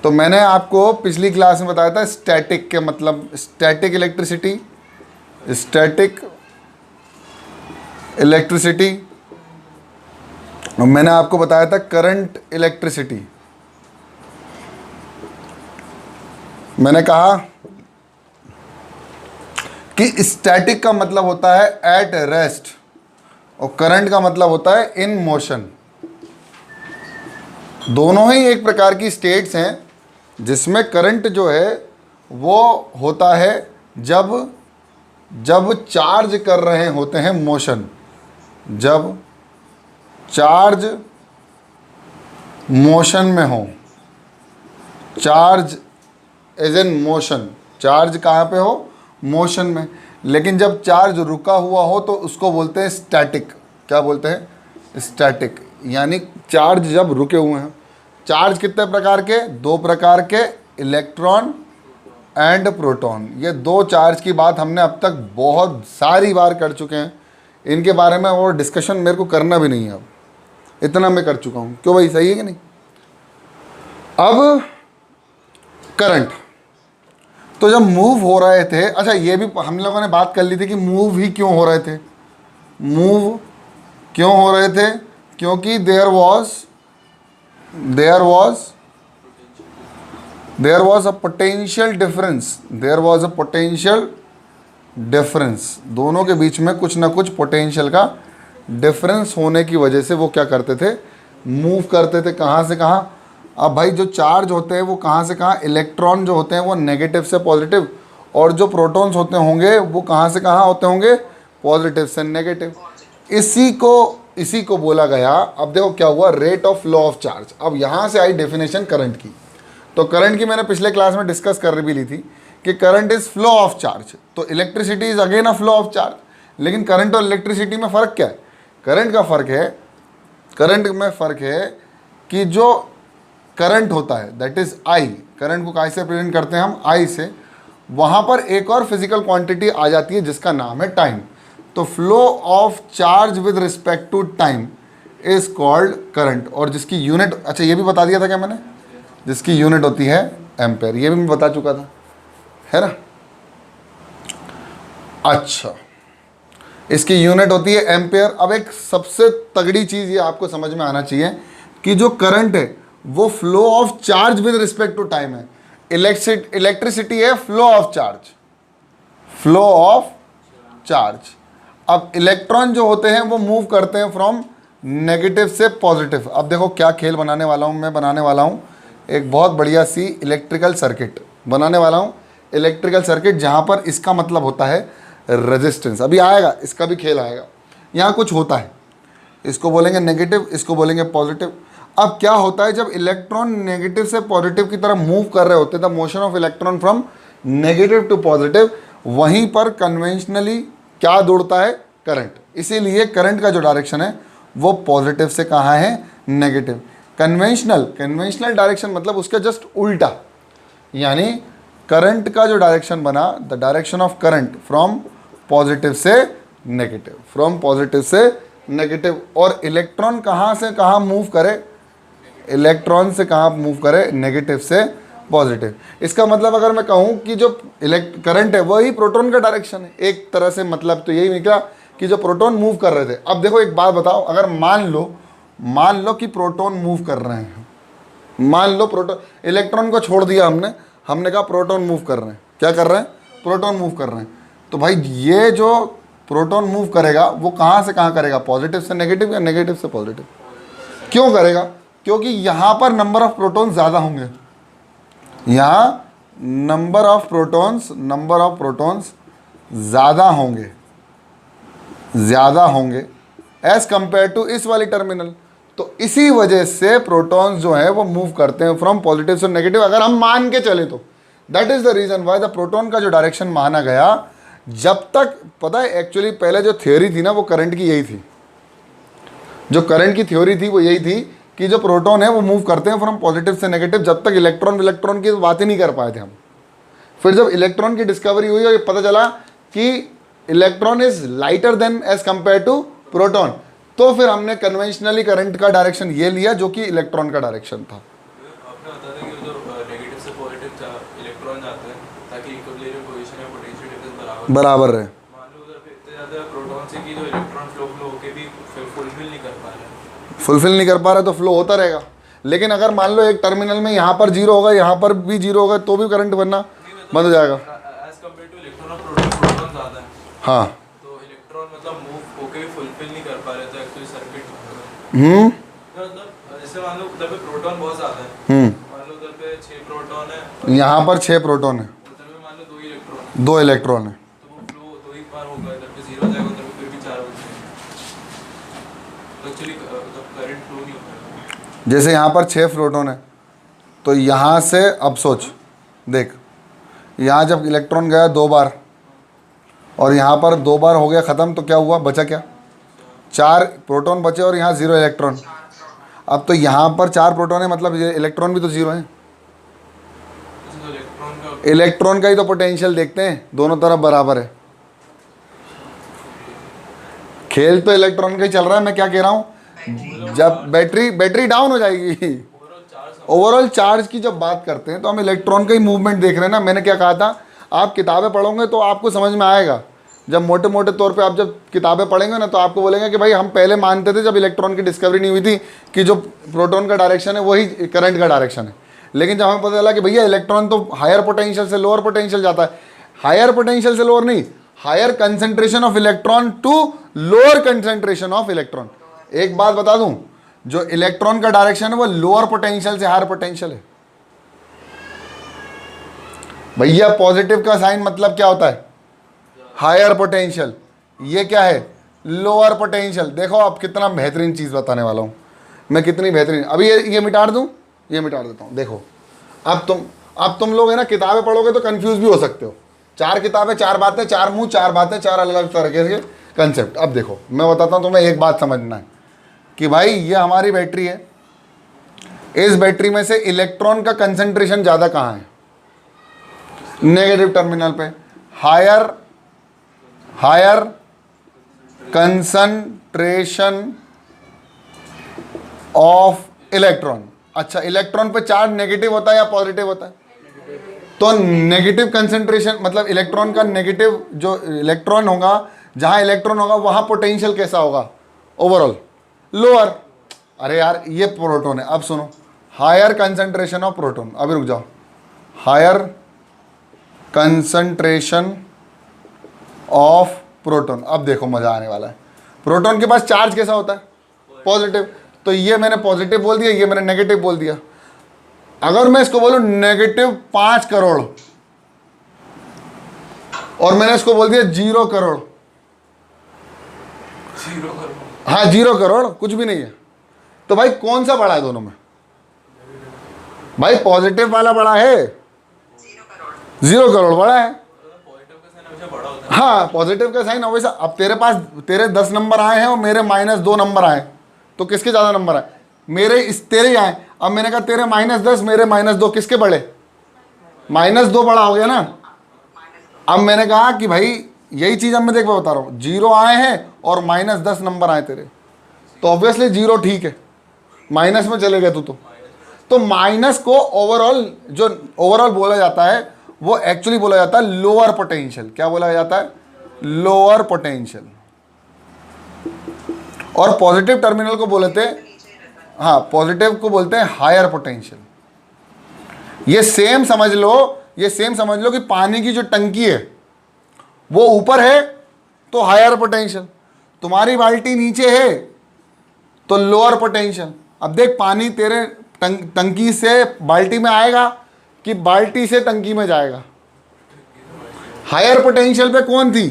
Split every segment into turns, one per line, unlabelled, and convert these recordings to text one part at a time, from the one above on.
तो मैंने आपको पिछली क्लास में बताया था स्टैटिक के मतलब, स्टैटिक इलेक्ट्रिसिटी, और मैंने आपको बताया था करंट इलेक्ट्रिसिटी। मैंने कहा कि स्टैटिक का मतलब होता है एट रेस्ट और करंट का मतलब होता है इन मोशन। दोनों ही एक प्रकार की स्टेट्स हैं जिसमें करंट जो है वो होता है जब चार्ज कर रहे होते हैं मोशन, जब चार्ज मोशन में हो, charge as an motion, charge कहाँ पे हो, मोशन में। लेकिन जब चार्ज रुका हुआ हो तो उसको बोलते हैं स्टैटिक। क्या बोलते हैं? स्टैटिक। यानी चार्ज जब रुके हुए हैं। चार्ज कितने प्रकार के? दो प्रकार के, इलेक्ट्रॉन एंड प्रोटॉन। ये दो चार्ज की बात हमने अब तक बहुत सारी बार कर चुके हैं, इनके बारे में और डिस्कशन मेरे को करना भी नहीं है, अब इतना मैं कर चुका हूँ। क्यों भाई, सही है कि नहीं? अब करंट तो जब मूव हो रहे थे, अच्छा ये भी हम लोगों ने बात कर ली थी कि मूव ही क्यों हो रहे थे, मूव क्यों हो रहे थे? क्योंकि there was a potential difference, दोनों के बीच में कुछ ना कुछ पोटेंशियल का डिफरेंस होने की वजह से वो क्या करते थे, मूव करते थे। कहाँ से कहाँ? अब भाई जो चार्ज होते हैं वो कहाँ से कहाँ, इलेक्ट्रॉन जो होते हैं वो नेगेटिव से पॉजिटिव, और जो प्रोटॉन्स होते होंगे वो कहाँ से कहाँ होते होंगे, पॉजिटिव से नेगेटिव। इसी को बोला गया। अब देखो क्या हुआ, rate of flow of charge. अब यहाँ से आई डेफिनेशन करंट की। तो करंट की मैंने पिछले क्लास में डिस्कस कर भी ली थी कि current is flow of charge, तो electricity is again a flow of charge. लेकिन करंट और इलेक्ट्रिसिटी में फ़र्क क्या है? करंट में फ़र्क है कि जो करंट होता है दैट इज आई, करंट को कैसे रिप्रेजेंट करते हैं हम, आई से, वहाँ पर एक और फिजिकल क्वांटिटी आ जाती है जिसका नाम है टाइम। तो flow of charge with respect to time is called current, और जिसकी यूनिट, अच्छा ये भी बता दिया था क्या मैंने, जिसकी यूनिट होती है एम्पेयर, ये भी मैं बता चुका था, है ना। अच्छा, इसकी यूनिट होती है एम्पेयर। अब एक सबसे तगड़ी चीज़ ये आपको समझ में आना चाहिए कि जो करंट है वो flow of charge with respect to time है, इलेक्ट्रिसिटी है फ्लो ऑफ चार्ज। अब इलेक्ट्रॉन जो होते हैं वो मूव करते हैं फ्रॉम नेगेटिव से पॉजिटिव। अब देखो क्या खेल बनाने वाला हूँ मैं, बनाने वाला हूँ एक बहुत बढ़िया सी इलेक्ट्रिकल सर्किट बनाने वाला हूँ, इलेक्ट्रिकल सर्किट जहाँ पर इसका मतलब होता है रेजिस्टेंस। अभी आएगा, इसका भी खेल आएगा। यहाँ कुछ होता है, इसको बोलेंगे नेगेटिव, इसको बोलेंगे पॉजिटिव। अब क्या होता है जब इलेक्ट्रॉन नेगेटिव से पॉजिटिव की तरफ मूव कर रहे होते हैं, the motion of electron from negative to positive, वहीं पर कन्वेंशनली क्या दौड़ता है, करंट। इसीलिए करंट का जो डायरेक्शन है वो पॉजिटिव से कहाँ है, नेगेटिव। कन्वेंशनल डायरेक्शन मतलब उसका जस्ट उल्टा, यानी करंट का जो डायरेक्शन बना, the direction of current from positive से नेगेटिव। और इलेक्ट्रॉन कहाँ से कहाँ मूव करे, इलेक्ट्रॉन से कहाँ मूव करे, नेगेटिव से पॉजिटिव। इसका मतलब अगर मैं कहूँ कि जो करंट है वही प्रोटॉन का डायरेक्शन है, एक तरह से मतलब तो यही निकला कि जो प्रोटॉन मूव कर रहे थे। अब देखो एक बात बताओ, अगर मान लो कि प्रोटॉन मूव कर रहे हैं, मान लो प्रोटॉन, इलेक्ट्रॉन को छोड़ दिया हमने कहा प्रोटॉन मूव कर रहे हैं। क्या कर रहे हैं? प्रोटॉन मूव कर रहे हैं। तो भाई ये जो प्रोटॉन मूव करेगा वो कहाँ से कहाँ करेगा, पॉजिटिव से नेगेटिव या नेगेटिव से पॉजिटिव। क्यों करेगा? क्योंकि यहाँ पर नंबर ऑफ प्रोटॉन ज़्यादा होंगे, यहाँ नंबर ऑफ प्रोटॉन्स ज़्यादा होंगे एज कंपेयर टू इस वाली टर्मिनल। तो इसी वजह से प्रोटॉन्स जो है वो मूव करते हैं फ्रॉम पॉजिटिव से नेगेटिव। अगर हम मान के चले तो that is the reason why the proton का जो डायरेक्शन माना गया, जब तक पता है एक्चुअली पहले जो थ्योरी थी ना वो करंट की यही थी, जो करंट की थ्योरी थी वो यही थी कि जो प्रोटॉन है वो मूव करते हैं फ्रॉम पॉजिटिव से नेगेटिव। जब तक इलेक्ट्रॉन की बात ही नहीं कर पाए थे हम। फिर जब इलेक्ट्रॉन की डिस्कवरी हुई और ये पता चला कि electron is lighter than as compare to proton, तो फिर हमने कन्वेंशनली करंट का डायरेक्शन ये लिया जो कि इलेक्ट्रॉन का डायरेक्शन था।
आपने बता दें कि जो से पॉजिटिव इलेक्ट्रॉन जाते हैं ताकि इक्विलिब्रियम पोजीशन में पोटेंशियल डिफरेंस
बराबर रहे।
मान लो उधर पे इतने ज़्यादा प्रोटॉन से कि जो इलेक्ट्रॉन फ्लो होके भी फुलफिल नहीं कर पा रहे।
फुलफिल नहीं कर पा रहा तो फ्लो होता रहेगा। लेकिन अगर मान लो एक टर्मिनल में यहाँ पर जीरो होगा, यहाँ पर भी जीरो होगा, तो भी करंट बनना बंद हो जाएगा।
As compare to electron proton ज़्यादा है।
हाँ,
तो इलेक्ट्रॉन मतलब मूव होके भी फुलफिल नहीं कर पा रहे तो एक्चुअली सर्किट मतलब जैसे मान लो उधर पे प्रोटॉन बहुत ज़्यादा है, मान लो उधर पे 6 प्रोटॉन है,
यहाँ पर 6 प्रोटॉन है,
उधर पे मान लो 2 इलेक्ट्रॉन,
2 इलेक्ट्रॉन है,
तो वो फ्लो 2 ही बार होगा, इधर पे 0 जाएगा, उधर पे फिर भी 4 होगा, तो एक्चुअली करंट फ्लो नहीं होगा।
जैसे यहाँ पर 6 प्रोटॉन है तो यहाँ से अब सोच देख, यहाँ जब इलेक्ट्रॉन गया 2 बार और यहाँ पर 2 बार हो गया ख़त्म, तो क्या हुआ, बचा क्या, 4 प्रोटॉन बचे और यहाँ 0 इलेक्ट्रॉन। अब तो यहाँ पर 4 प्रोटॉन है, मतलब ये इलेक्ट्रॉन भी तो 0 है। इलेक्ट्रॉन का ही तो पोटेंशियल देखते हैं, दोनों तरफ बराबर है। खेल तो इलेक्ट्रॉन का ही चल रहा है। मैं क्या कह रहा हूँ, जब बैटरी डाउन हो जाएगी, ओवरऑल चार्ज की जब बात करते हैं तो हम इलेक्ट्रॉन का ही मूवमेंट देख रहे हैं ना। मैंने क्या कहा था, आप किताबें पढ़ोगे तो आपको समझ में आएगा। जब मोटे मोटे तौर पे आप जब किताबें पढ़ेंगे ना तो आपको बोलेंगे कि भाई हम पहले मानते थे जब इलेक्ट्रॉन की डिस्कवरी नहीं हुई थी कि जो प्रोटॉन का डायरेक्शन है वही करंट का डायरेक्शन है। लेकिन जब हमें पता चला कि भैया इलेक्ट्रॉन तो हायर पोटेंशियल से लोअर पोटेंशियल जाता है, हायर पोटेंशियल से लोअर नहीं, higher concentration of electron to lower concentration of electron. एक बात बता दूं, जो इलेक्ट्रॉन का डायरेक्शन है वो लोअर पोटेंशियल से हायर पोटेंशियल है। भैया पॉजिटिव का साइन मतलब क्या होता है, हायर पोटेंशियल, ये क्या है, लोअर पोटेंशियल। देखो अब कितना बेहतरीन चीज़ बताने वाला हूँ मैं, कितनी बेहतरीन। अभी ये मिटा दूँ, ये मिटा देता हूँ। देखो अब तुम लोग है ना किताबें पढ़ोगे तो कंफ्यूज भी हो सकते हो। 4 किताबें, 4 बातें, 4 मुंह, 4 बातें, 4 अलग अलग तरीके के कंसेप्ट। अब देखो मैं बताता हूँ तुम्हें, एक बात समझना है कि भाई ये हमारी बैटरी है, इस बैटरी में से इलेक्ट्रॉन का कंसंट्रेशन ज़्यादा कहाँ है, नेगेटिव टर्मिनल पे। Higher concentration of electron. अच्छा, इलेक्ट्रॉन पे चार्ज नेगेटिव होता है या पॉजिटिव होता है, तो नेगेटिव कंसंट्रेशन मतलब इलेक्ट्रॉन का नेगेटिव, जो इलेक्ट्रॉन होगा, जहां इलेक्ट्रॉन होगा वहां पोटेंशियल कैसा होगा, ओवरऑल लोअर। अरे यार ये प्रोटॉन है। अब सुनो, हायर कंसंट्रेशन ऑफ प्रोटॉन, अभी रुक जाओ, हायर कंसंट्रेशन ऑफ प्रोटॉन। अब देखो मजा आने वाला है। प्रोटॉन के पास चार्ज कैसा होता है, पॉजिटिव, तो ये मैंने पॉजिटिव बोल दिया, ये मैंने नेगेटिव बोल दिया। अगर मैं इसको बोलूं नेगेटिव 5 करोड़ और मैंने इसको बोल दिया 0 करोड़,
0 करोड़,
हाँ 0 करोड़ कुछ भी नहीं है, तो भाई कौन सा बड़ा है दोनों में, भाई पॉजिटिव वाला बड़ा है, 0 करोड़ बड़ा है।
पॉजिटिव का साइन हमेशा बड़ा होता है।
हाँ पॉजिटिव का साइन हमेशा। अब तेरे पास तेरे 10 नंबर आए हैं और मेरे -2 नंबर आए, तो किसके ज़्यादा नंबर आए, मेरे, इस तेरे ही आए। अब मैंने कहा तेरे -10 मेरे -2, किसके बड़े, -2 बड़ा हो गया ना। अब मैंने कहा कि भाई यही चीज़ अब मैं देख बता रहा हूँ, 0 आए हैं और -10 नंबर आए तेरे, तो ऑब्वियसली 0 ठीक है, माइनस में चले गए तो माइनस को ओवरऑल, जो ओवरऑल बोला जाता है वो एक्चुअली बोला जाता है लोअर पोटेंशियल। क्या बोला जाता है, लोअर पोटेंशियल। और पॉजिटिव टर्मिनल को बोलते हैं, हाँ पॉजिटिव को बोलते हैं हायर पोटेंशियल। ये सेम समझ लो कि पानी की जो टंकी है वो ऊपर है तो हायर पोटेंशियल, तुम्हारी बाल्टी नीचे है तो लोअर पोटेंशियल। अब देख पानी तेरे टंकी से बाल्टी में आएगा कि बाल्टी से टंकी में जाएगा, हायर पोटेंशियल पे कौन थी,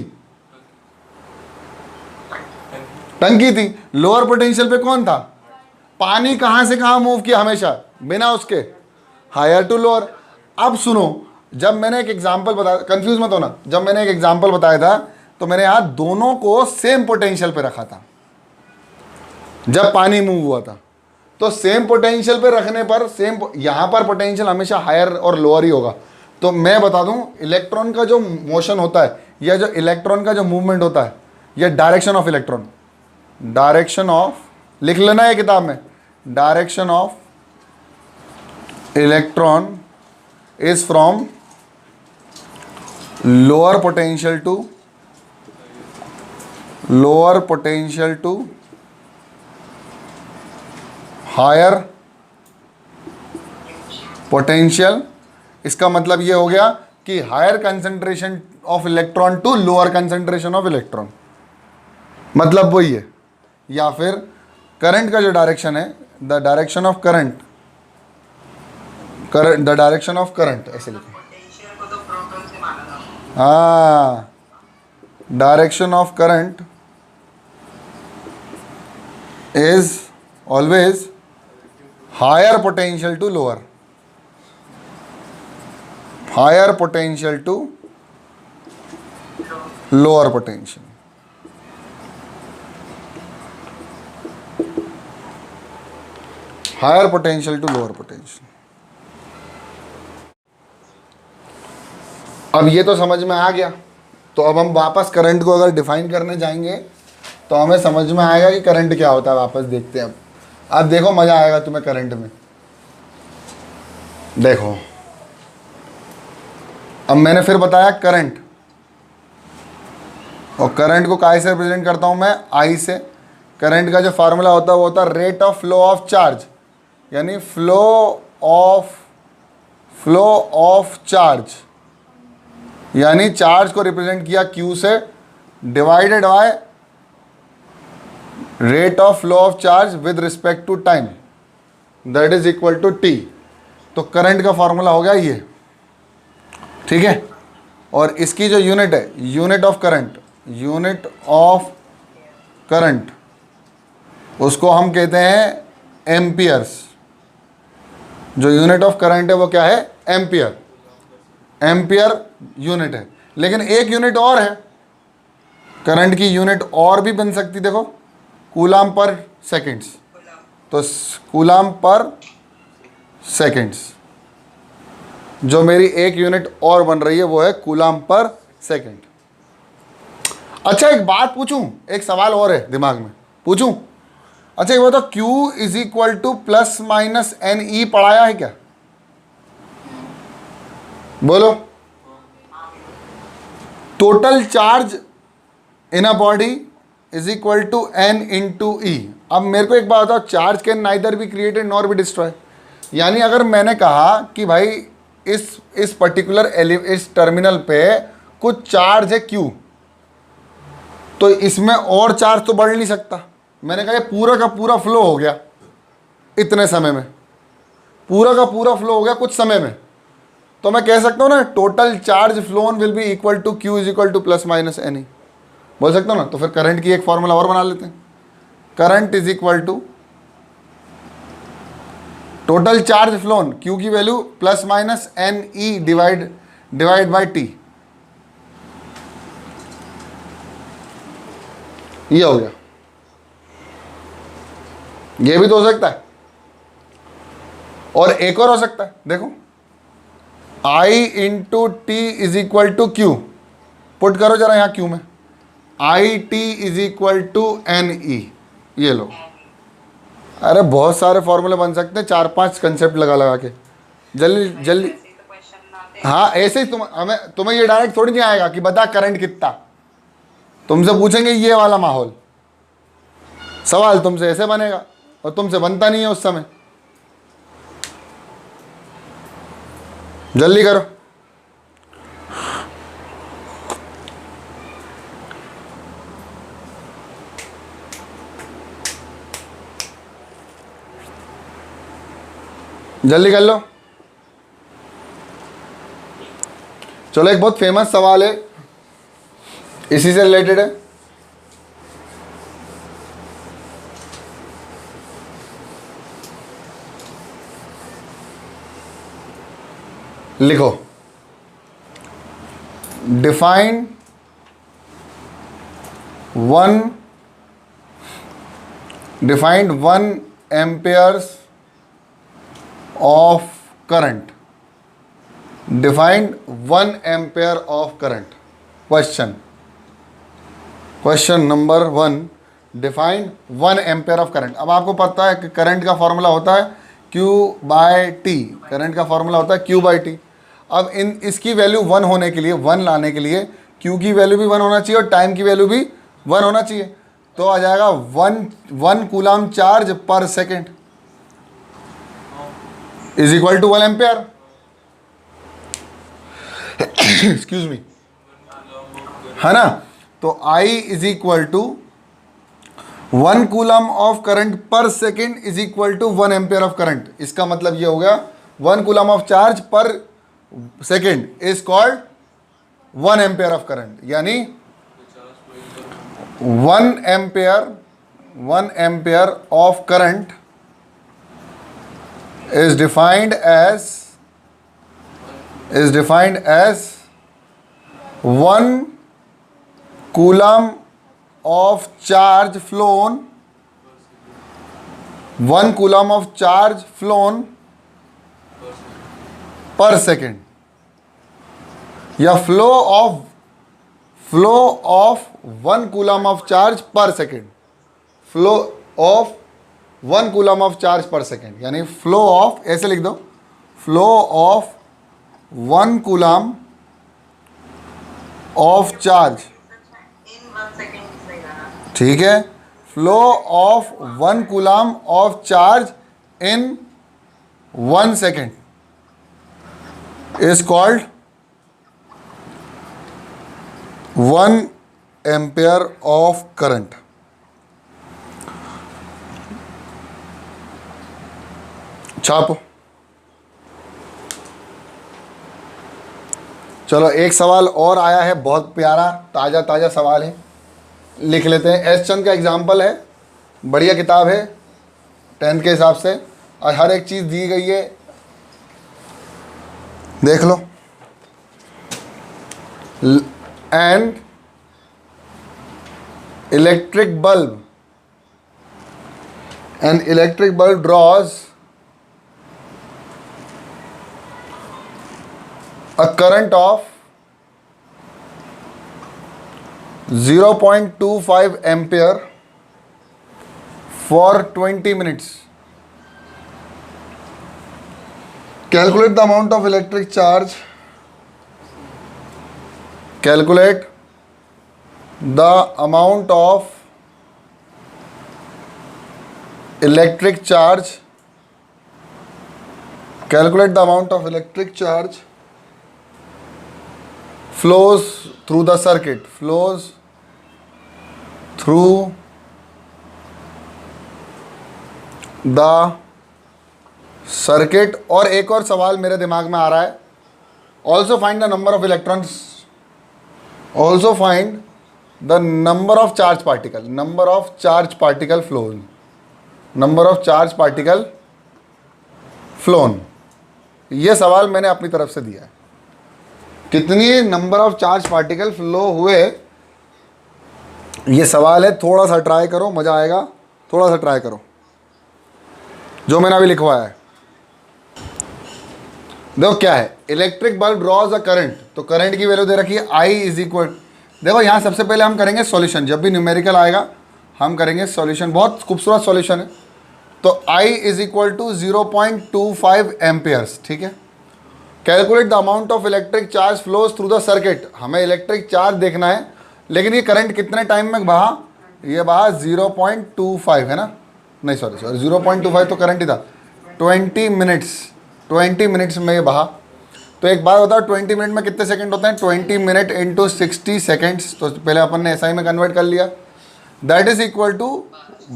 टंकी थी। लोअर पोटेंशियल पे कौन था, पानी कहां से कहां मूव किया हमेशा, बिना उसके, हायर टू लोअर। अब सुनो, जब मैंने एक एग्जांपल बताया, कंफ्यूज मत होना, जब मैंने एक एग्जांपल बताया था तो मैंने यहां दोनों को सेम पोटेंशियल पे रखा था। जब पानी मूव हुआ था तो सेम पोटेंशियल पे रखने पर सेम, यहां पर पोटेंशियल हमेशा हायर और लोअर ही होगा। तो मैं बता दूं, इलेक्ट्रॉन का जो मोशन होता है या जो इलेक्ट्रॉन का जो मूवमेंट होता है, या direction of electron, direction of, लिख लेना है किताब में, direction of electron is from lower potential to higher potential. इसका मतलब ये हो गया कि higher concentration of electron to lower concentration of electron, मतलब वही है। या फिर करंट का जो डायरेक्शन है, the direction of current, the direction of current ऐसे लिखो। हाँ, direction of current is always higher potential to lower, higher potential to lower potential. Higher potential to lower potential. अब ये तो समझ में आ गया। तो अब हम वापस करंट को अगर डिफाइन करने जाएंगे तो हमें समझ में आएगा कि करंट क्या होता है। वापस देखते हैं। अब देखो, मज़ा आएगा तुम्हें करंट में। देखो, अब मैंने फिर बताया करंट, और करंट को काय से रिप्रेजेंट करता हूं मैं? आई से। करंट का जो फार्मूला होता है वो होता है rate of flow of charge, यानी फ्लो ऑफ चार्ज, यानी चार्ज को रिप्रेजेंट किया Q से, divided by rate of flow of charge with respect to time, that is equal to T। तो करंट का फॉर्मूला हो गया ये, ठीक है। और इसकी जो यूनिट है, यूनिट ऑफ करंट, उसको हम कहते हैं एम्पियर्स। जो यूनिट ऑफ करंट है वो क्या है? एम्पियर। एम्पियर यूनिट है। लेकिन एक यूनिट और है, करंट की यूनिट और भी बन सकती, देखो, कूलाम पर सेकेंड्स। तो कूलाम पर सेकेंड्स, जो मेरी एक यूनिट और बन रही है वो है कूलाम पर सेकेंड। अच्छा, एक बात पूछूं, एक सवाल और है दिमाग में, पूछूं? अच्छा, ये बताओ, Q is equal to plus minus NE पढ़ाया है क्या? बोलो। Total charge in a body is equal to N into e. अब मेरे को एक बात बताओ, charge can neither be created nor be destroy. यानी अगर मैंने कहा कि भाई इस पर्टिकुलर इस टर्मिनल पे कुछ चार्ज है Q, तो इसमें और चार्ज तो बढ़ नहीं सकता। मैंने कहा ये पूरा का पूरा फ्लो हो गया इतने समय में, पूरा का पूरा फ्लो हो गया कुछ समय में, तो मैं कह सकता हूँ ना total charge flown will be equal to Q is equal to plus minus NE, बोल सकता हूँ ना। तो फिर करंट की एक फॉर्मूला और बना लेते हैं। Current is equal to total charge flown, Q की value plus minus NE divide by T। ये हो गया। ये भी तो हो सकता है, और एक और हो सकता है, देखो, I into T is equal to Q। Put करो जरा यहाँ Q में, IT is equal to NE। ये लो, अरे बहुत सारे फॉर्मूले बन सकते हैं, 4-5 कंसेप्ट लगा के। जल्दी जल्दी। हाँ, ऐसे ही तुम्हें ये डायरेक्ट थोड़ी नहीं आएगा कि बता करंट कितना। तुमसे पूछेंगे ये वाला माहौल, सवाल तुमसे ऐसे बनेगा, और तुमसे बनता नहीं है उस समय। जल्दी करो। जल्दी कर लो। चलो, एक बहुत फेमस सवाल है, इसी से रिलेटेड है। लिखो, define one Ampere's of current. Defined 1 ampere of current. Question number 1, defined 1 ampere of current. अब आपको पता है कि करंट का फॉर्मूला होता है Q बाय T। करंट का फॉर्मूला होता है Q बाय T। अब इसकी वैल्यू 1 होने के लिए, 1 लाने के लिए Q की वैल्यू भी 1 होना चाहिए और टाइम की वैल्यू भी 1 होना चाहिए। तो आ जाएगा 1 coulomb charge per second is equal to 1 ampere. Excuse me, है ना। तो I is equal to 1 coulomb of current per second is equal to 1 ampere of current. इसका मतलब ये हो गया 1 coulomb of charge per second is called 1 ampere of current, यानी 1 ampere of current is defined as 1 coulomb of charge flown, 1 coulomb of charge flown per second, या flow of 1 coulomb of charge per second, flow of 1 coulomb of charge per second, यानी flow of, ऐसे लिख दो, flow of 1 coulomb of charge, ठीक है, flow of 1 coulomb of charge in 1 second is called 1 ampere of current. छापो। चलो एक सवाल और आया है, बहुत प्यारा ताज़ा ताज़ा सवाल है, लिख लेते हैं। एस चंद का एग्जाम्पल है, बढ़िया किताब है 10th के हिसाब से, और हर एक चीज़ दी गई है, देख लो। And electric bulb draws a current of 0.25 ampere for 20 minutes. Calculate the amount of electric charge. Calculate the amount of electric charge. Calculate the amount of electric charge flows through the circuit, flows through the circuit। और एक और सवाल मेरे दिमाग में आ रहा है, also find the number of electrons, also find the number of charge particle, number of charge particle flown, number of charge particle flown। ये सवाल मैंने अपनी तरफ से दिया है, कितनी number of charge particle flow हुए, ये सवाल है। थोड़ा सा ट्राई करो, मज़ा आएगा, थोड़ा सा ट्राई करो जो मैंने अभी लिखवाया है। देखो क्या है, electric bulb draws a current, तो करंट की वैल्यू दे रखी है I इज इक्वल, देखो यहाँ सबसे पहले हम करेंगे सॉल्यूशन, जब भी न्यूमेरिकल आएगा हम करेंगे सॉल्यूशन, बहुत खूबसूरत सॉल्यूशन है। तो I is equal to 0.25 amperes, ठीक है। Calculate the amount of electric charge flows through the circuit, हमें इलेक्ट्रिक चार्ज देखना है, लेकिन ये करंट कितने टाइम में बहा, ये बहा 0.25 है ना, नहीं सॉरी 0.25 तो करंट ही था, 20 मिनट्स में ये बहा। तो एक बात बताओ, 20 मिनट में कितने सेकंड होते हैं, 20 मिनट इंटू 60 सेकेंड्स, तो पहले अपन ने SI में कन्वर्ट कर लिया, that is equal to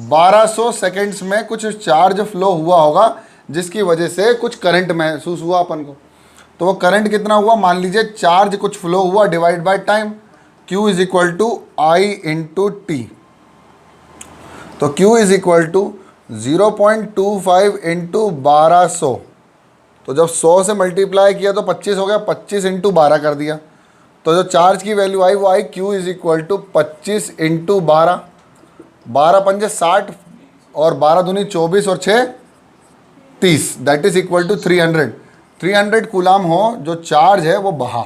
1200 seconds में कुछ चार्ज फ्लो हुआ होगा, जिसकी वजह से कुछ करंट महसूस हुआ अपन को। तो वो करंट कितना हुआ, मान लीजिए चार्ज कुछ फ्लो हुआ divide by time, Q is equal to I into T. तो Q is equal to 0.25 into 1200, तो जब 100 से मल्टीप्लाई किया तो 25 हो गया, 25 इंटू 12 कर दिया, तो जो चार्ज की वैल्यू आई वो आई Q is equal to 25 into 12, 12 पंजे 60 और 12 दूनी 24 और 6 30, that is equal to 300 coulomb हो जो चार्ज है वो बहा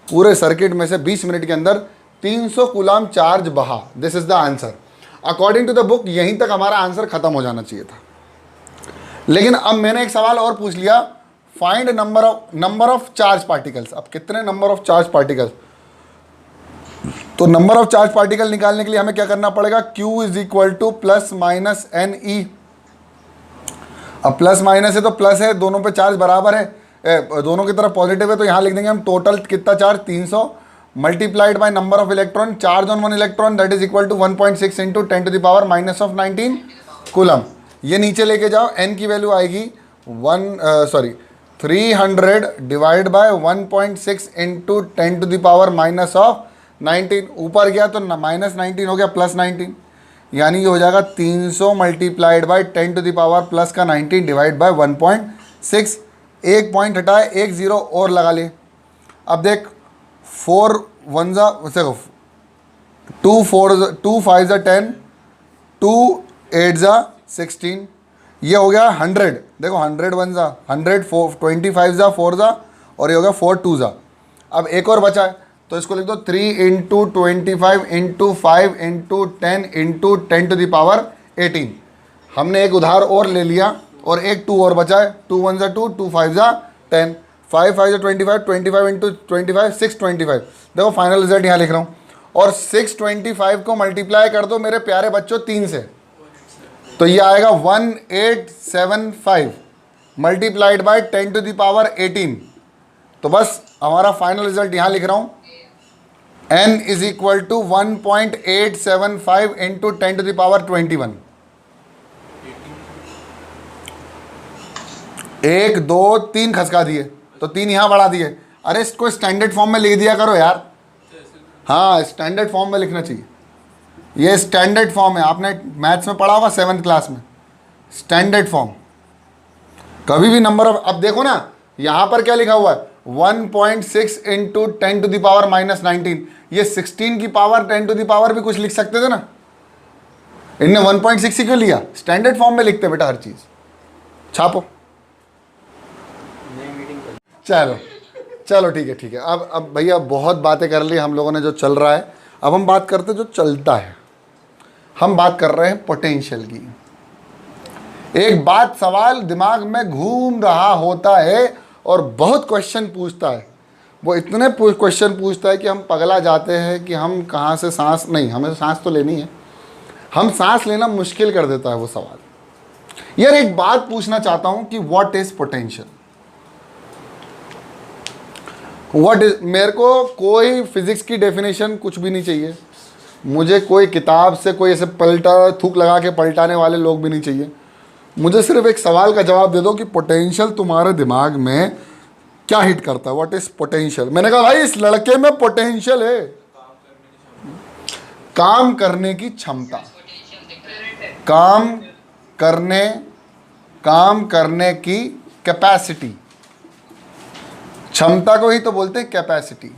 पूरे सर्किट में से 20 मिनट के अंदर 300 कूलाम चार्ज बहा। This is the answer according to the book. यहीं तक हमारा आंसर खत्म हो जाना चाहिए था, लेकिन अब मैंने एक सवाल और पूछ लिया, find number of charge particles. अब कितने नंबर ऑफ चार्ज पार्टिकल्स, तो नंबर ऑफ चार्ज पार्टिकल निकालने के लिए हमें क्या करना पड़ेगा, Q is equal to plus minus N E. अब प्लस माइनस है तो प्लस है, दोनों पे चार्ज बराबर है, दोनों की तरफ पॉजिटिव है, तो यहाँ लिख देंगे हम टोटल कितना charge 300 multiplied by number of electron, charge on one electron that is equal to 1.6 into 10 to the power minus of 19 coulomb. ये नीचे लेके जाओ, n की वैल्यू आएगी 300 divide by 1.6 into 10 to the power minus of 19, ऊपर गया तो माइनस 19 हो गया प्लस 19, यानी ये हो जाएगा 300 multiplied by 10 to the power plus का 19 डिवाइड बाय 1.6। एक पॉइंट हटाए, एक जीरो और लगा ले। अब देख 4 1 जा देखो 2 5 जा 10, 2 8 जा 16, ये हो गया 100। देखो 100 1 जा 100, 25 जा 4 जा, और ये हो गया 4 2 जा। अब एक और बचा है तो इसको लिख दो 3 into 25 into 5 into 10 into 10 to the power 18। हमने एक उधार और ले लिया और एक 2 और बचा है, 2 1 जा 2, 2 5 जा 10, 5 5 जा 25, 25 इंटू 25 625। देखो फाइनल रिजल्ट यहाँ लिख रहा हूँ, और 625 को मल्टीप्लाई कर दो मेरे प्यारे बच्चों 3 से, तो ये आएगा 1875 multiplied by 10 to the power 18। तो बस हमारा फाइनल रिजल्ट यहाँ लिख रहा हूँ, n is equal to 1.875 into 10 to the power 21। 1 2 3 खसका दिए तो 3 यहाँ बढ़ा दिए। अरे इसको स्टैंडर्ड फॉर्म में लिख दिया करो यार। हाँ स्टैंडर्ड फॉर्म में लिखना चाहिए, ये स्टैंडर्ड फॉर्म है, आपने मैथ्स में पढ़ा होगा 7th क्लास में, स्टैंडर्ड फॉर्म। कभी भी नंबर ऑफ, अब देखो ना यहाँ पर क्या लिखा हुआ है 1.6 into 10 to the power minus 19, ये 16 की पावर 10 टू द पावर भी कुछ लिख सकते थे ना, इनने 1.6 ही क्यों लिया? स्टैंडर्ड फॉर्म में लिखते बेटा हर चीज़, छापो। चलो चलो ठीक है। अब भैया बहुत बातें कर ली हम लोगों ने जो चल रहा है, अब हम बात करते जो चलता है। हम बात कर रहे हैं पोटेंशियल की। एक बात सवाल दिमाग में घूम रहा होता है और बहुत क्वेश्चन पूछता है, वो इतने क्वेश्चन पूछता है कि हम पगला जाते हैं कि हम कहाँ से सांस, नहीं हमें तो सांस तो लेनी है, हम सांस लेना मुश्किल कर देता है वो सवाल। यार एक बात पूछना चाहता हूँ कि what is potential, what is, मेरे को कोई फिजिक्स की डेफिनेशन कुछ भी नहीं चाहिए, मुझे कोई किताब से कोई ऐसे थूक लगा के पलटाने वाले लोग भी नहीं चाहिए। मुझे सिर्फ एक सवाल का जवाब दे दो कि पोटेंशियल तुम्हारे दिमाग में क्या हिट करता है, व्हाट इज पोटेंशियल। मैंने कहा भाई इस लड़के में पोटेंशियल है, काम करने की क्षमता, काम करने की कैपेसिटी, क्षमता को ही तो बोलते हैं कैपेसिटी।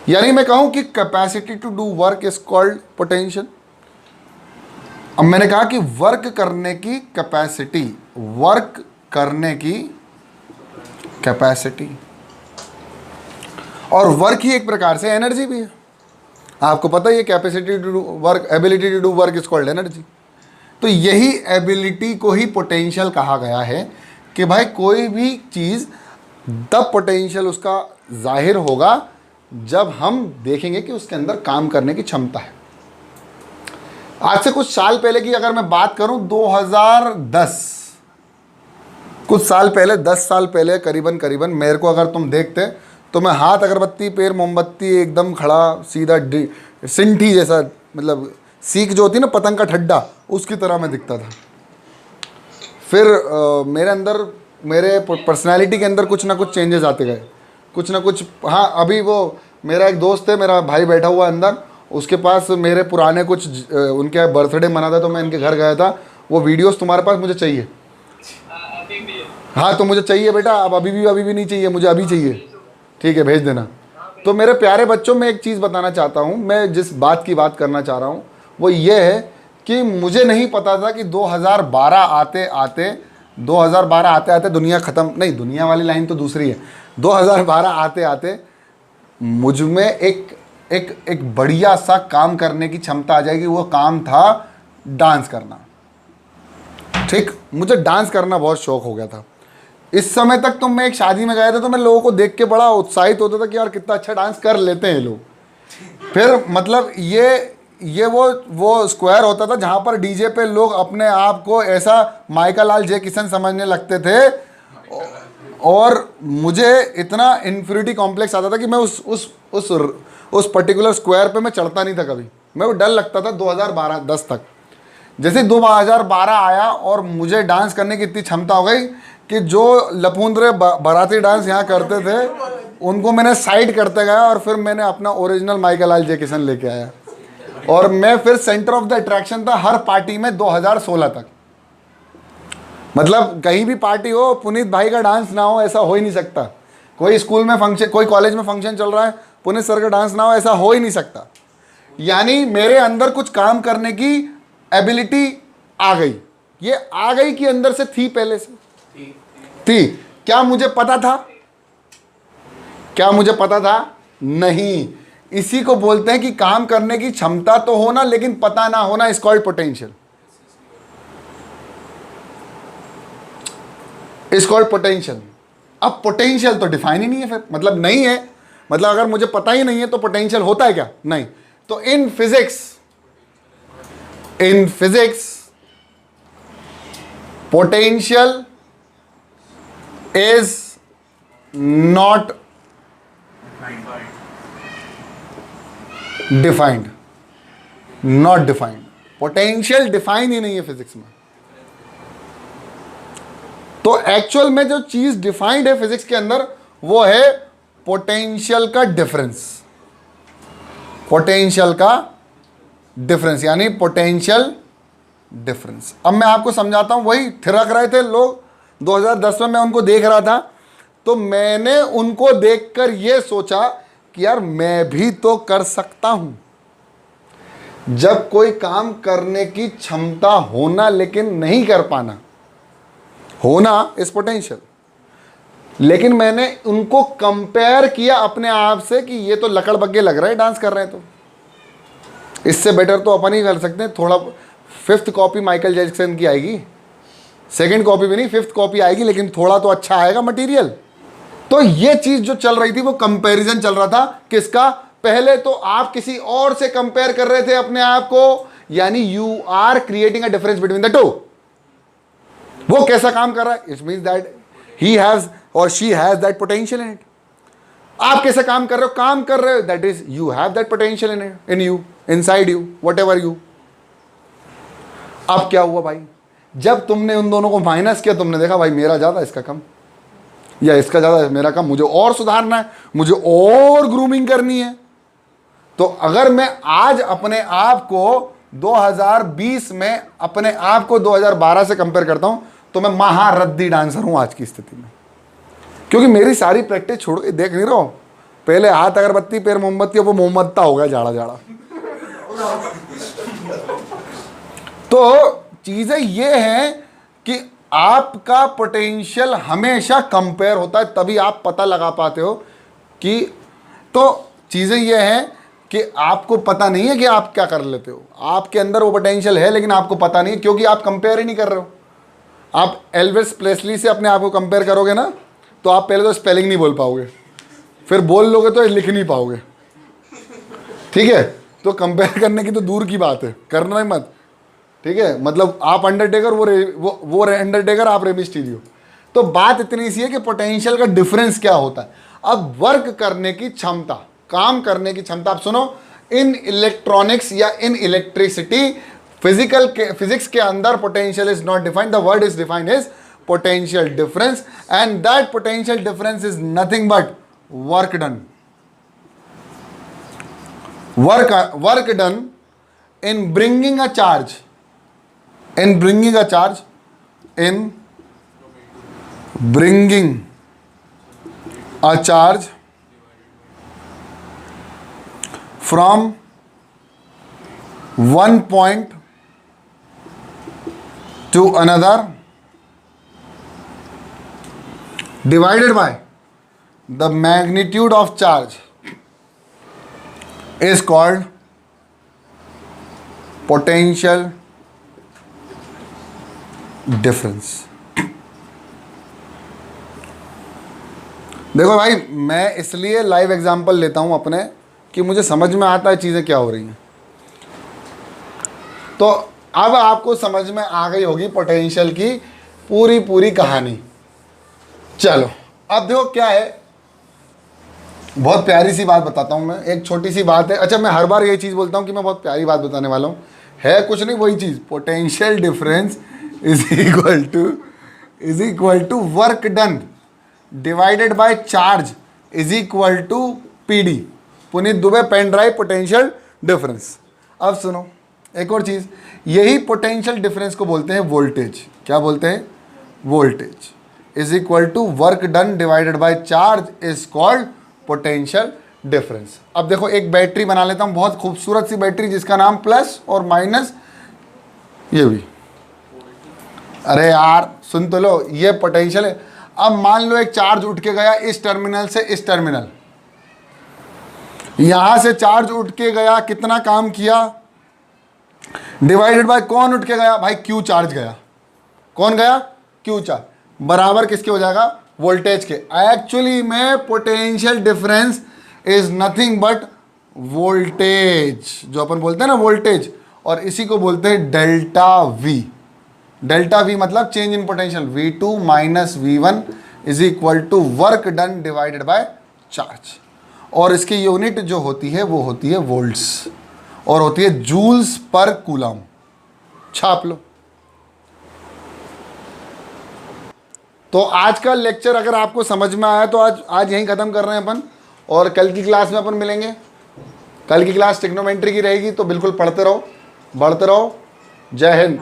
यानी मैं कहूं कि capacity to do work is called potential. अब मैंने कहा कि वर्क करने की कैपेसिटी, वर्क करने की कैपेसिटी, और वर्क ही एक प्रकार से एनर्जी भी है। आपको पता ही है capacity to do work, ability to do work is called energy. तो यही एबिलिटी को ही पोटेंशियल कहा गया है कि भाई कोई भी चीज़ तब पोटेंशियल उसका जाहिर होगा जब हम देखेंगे कि उसके अंदर काम करने की क्षमता है। आज से कुछ साल पहले की अगर मैं बात करूं 2010, कुछ साल पहले, 10 साल पहले करीबन मेरे को अगर तुम देखते तो मैं हाथ अगरबत्ती पैर मोमबत्ती एकदम खड़ा सीधा सिंठी जैसा, मतलब सीख जो होती है ना पतंग का ठड्डा, उसकी तरह मैं दिखता था। फिर मेरे अंदर, मेरे पर्सनालिटी के अंदर कुछ ना कुछ चेंजेस आते गए, कुछ ना कुछ। हाँ अभी वो मेरा एक दोस्त है, मेरा भाई बैठा हुआ अंदर, उसके पास मेरे पुराने कुछ उनके बर्थडे मना था तो मैं इनके घर गया था, वो वीडियोस तुम्हारे पास मुझे चाहिए। हाँ तो मुझे चाहिए बेटा, अब अभी भी नहीं चाहिए, मुझे अभी चाहिए, ठीक है भेज देना। तो मेरे प्यारे बच्चों, मैं एक चीज़ बताना चाहता हूँ, मैं जिस बात की बात करना चाह रहा हूँ वो ये है कि मुझे नहीं पता था कि 2012 आते आते दुनिया ख़त्म, नहीं दुनिया वाली लाइन तो दूसरी है, 2012 आते आते मुझ में एक बढ़िया सा काम करने की क्षमता आ जाएगी। वो काम था डांस करना। ठीक, मुझे डांस करना बहुत शौक हो गया था। इस समय तक तो मैं एक शादी में गया था तो मैं लोगों को देख के बड़ा उत्साहित होता था कि यार कितना अच्छा डांस कर लेते हैं लोग। फिर मतलब ये वो स्क्वायर होता था जहाँ पर डीजे पे लोग अपने आप को ऐसा माइकल लाल जे किशन समझने लगते थे, और मुझे इतना इन्फिनिटी कॉम्प्लेक्स आता था कि मैं उस पर्टिकुलर स्क्वायर पे मैं चढ़ता नहीं था कभी। मैं वो डर लगता था 2012-10 तक। जैसे 2012 आया और मुझे डांस करने की इतनी क्षमता हो गई कि जो लपूंदरे बाराती डांस यहाँ करते थे उनको मैंने साइड करते गया, और फिर मैंने अपना ओरिजिनल माइकल लाल जे किशन लेके आया, और मैं फिर सेंटर ऑफ द अट्रैक्शन था हर पार्टी में 2016 तक। मतलब कहीं भी पार्टी हो, पुनीत भाई का डांस ना हो ऐसा हो ही नहीं सकता। कोई स्कूल में फंक्शन, कोई कॉलेज में फंक्शन चल रहा है, पुनीत सर का डांस ना हो ऐसा हो ही नहीं सकता। यानी मेरे अंदर कुछ काम करने की एबिलिटी आ गई। ये आ गई कि अंदर से थी, पहले से थी। क्या मुझे पता था? क्या मुझे पता था? नहीं। इसी को बोलते हैं कि काम करने की क्षमता तो होना लेकिन पता ना होना, is called potential. Is called potential. अब पोटेंशियल तो डिफाइन ही नहीं है, फिर मतलब नहीं है। मतलब अगर मुझे पता ही नहीं है तो पोटेंशियल होता है क्या? नहीं। तो in physics potential is not defined. Not defined. Potential define ही नहीं है फिजिक्स में। तो एक्चुअल में जो चीज डिफाइंड है फिजिक्स के अंदर वो है पोटेंशियल का डिफरेंस। पोटेंशियल का डिफरेंस यानी पोटेंशियल डिफरेंस। अब मैं आपको समझाता हूं। वही थिरक रहे थे लोग 2010 में, मैं उनको देख रहा था, तो मैंने उनको देखकर यह सोचा कि यार मैं भी तो कर सकता हूं। जब कोई काम करने की क्षमता होना लेकिन नहीं कर पाना, होना इज पोटेंशियल। लेकिन मैंने उनको कंपेयर किया अपने आप से कि ये तो लकड़ बग्गे लग रहे हैं डांस कर रहे हैं, तो इससे बेटर तो अपन ही कर सकते हैं। थोड़ा 5th कॉपी माइकल जैक्सन की आएगी, 2nd कॉपी भी नहीं 5th कॉपी आएगी, लेकिन थोड़ा तो अच्छा आएगा मटेरियल। तो ये चीज जो चल रही थी वो कंपैरिजन चल रहा था। किसका? पहले तो आप किसी और से कंपेयर कर रहे थे अपने आप को, यानी you are creating a difference between the two. वो कैसा काम कर रहा है? It means that he has और she has that potential in it. आप कैसे काम कर रहे हो? काम कर रहे हो, that is you have that potential in it, in you, inside you, whatever you. अब क्या हुआ भाई? जब तुमने उन दोनों को माइनस किया, तुमने देखा भाई मेरा ज्यादा इसका कम, या इसका ज्यादा मेरा कम, मुझे और सुधारना है, मुझे और ग्रूमिंग करनी है। तो अगर मैं आज अपने आप को 2020 में अपने आप को 2012 से कंपेयर करता हूं, तो मैं महारद्दी डांसर हूं आज की स्थिति में, क्योंकि मेरी सारी प्रैक्टिस छोड़ के देख नहीं रहा हूं। पहले हाथ अगरबत्ती पैर मोमबत्ती, वो मोमबत्ता हो गया जाड़ा जाड़ा। तो चीजें ये हैं कि आपका पोटेंशियल हमेशा कंपेयर होता है, तभी आप पता लगा पाते हो कि, तो चीजें ये हैं कि आपको पता नहीं है कि आप क्या कर लेते हो। आपके अंदर वो पोटेंशियल है लेकिन आपको पता नहीं है, क्योंकि आप कंपेयर ही नहीं कर रहे हो। आप एल्विस प्रेस्ली से अपने आप को कंपेयर करोगे ना, तो आप पहले तो स्पेलिंग नहीं बोल पाओगे, फिर बोल लोगे तो लिख नहीं पाओगे, ठीक है। तो कंपेयर करने की तो दूर की बात है, करना ही मत, ठीक है। मतलब आप अंडरटेकर, वो अंडरटेकर, आप रे मिस्टीरियो। तो बात इतनी सी है कि पोटेंशियल का डिफरेंस क्या होता है। अब वर्क करने की क्षमता, काम करने की क्षमता। आप सुनो, इन इलेक्ट्रॉनिक्स या इन इलेक्ट्रिसिटी, फिजिक्स के अंदर potential is not defined, the word is defined is potential difference, and that potential difference is nothing but work done. Work done in bringing a charge, in bringing a charge, in bringing a charge from one point to another divided by the magnitude of charge is called potential difference. देखो भाई, मैं इसलिए live example लेता हूँ अपने कि मुझे समझ में आता है चीज़ें क्या हो रही हैं। तो अब आपको समझ में आ गई होगी पोटेंशियल की पूरी कहानी। चलो अब देखो क्या है, बहुत प्यारी सी बात बताता हूँ मैं, एक छोटी सी बात है। अच्छा, मैं हर बार यही चीज़ बोलता हूँ कि मैं बहुत प्यारी बात बताने वाला हूँ, है कुछ नहीं वही चीज़, potential difference is equal to work done divided by charge is equal to PD। Puneet Dubey, pen drive, potential difference. अब सुनो एक और चीज़, यही पोटेंशियल डिफरेंस को बोलते हैं वोल्टेज। क्या बोलते हैं? Voltage is equal to work done divided by charge is called potential difference. अब देखो एक बैटरी बना लेता हूँ, बहुत खूबसूरत सी बैटरी जिसका नाम प्लस और माइनस, ये भी, अरे यार सुन तो लो, ये पोटेंशियल है। अब मान लो एक चार्ज उठ के गया इस टर्मिनल से इस टर्मिनल, यहां से चार्ज उठ के गया, कितना काम किया, डिवाइडेड बाय कौन उठ के गया भाई? Q चार्ज गया। कौन गया? Q चार्ज, बराबर किसके हो जाएगा? वोल्टेज के। एक्चुअली में potential difference is nothing but voltage, जो अपन बोलते हैं ना वोल्टेज, और इसी को बोलते हैं डेल्टा V। डेल्टा V मतलब change in potential, V2 minus V1 is equal to work done divided by charge. और इसकी यूनिट जो होती है वो होती है वोल्ट्स और होती है जूल्स पर कूलम। छाप लो। तो आज का लेक्चर अगर आपको समझ में आया तो आज यहीं ख़त्म कर रहे हैं अपन, और कल की क्लास में अपन मिलेंगे। कल की क्लास ट्रिग्नोमेट्री की रहेगी, तो बिल्कुल पढ़ते रहो, बढ़ते रहो। जय हिंद।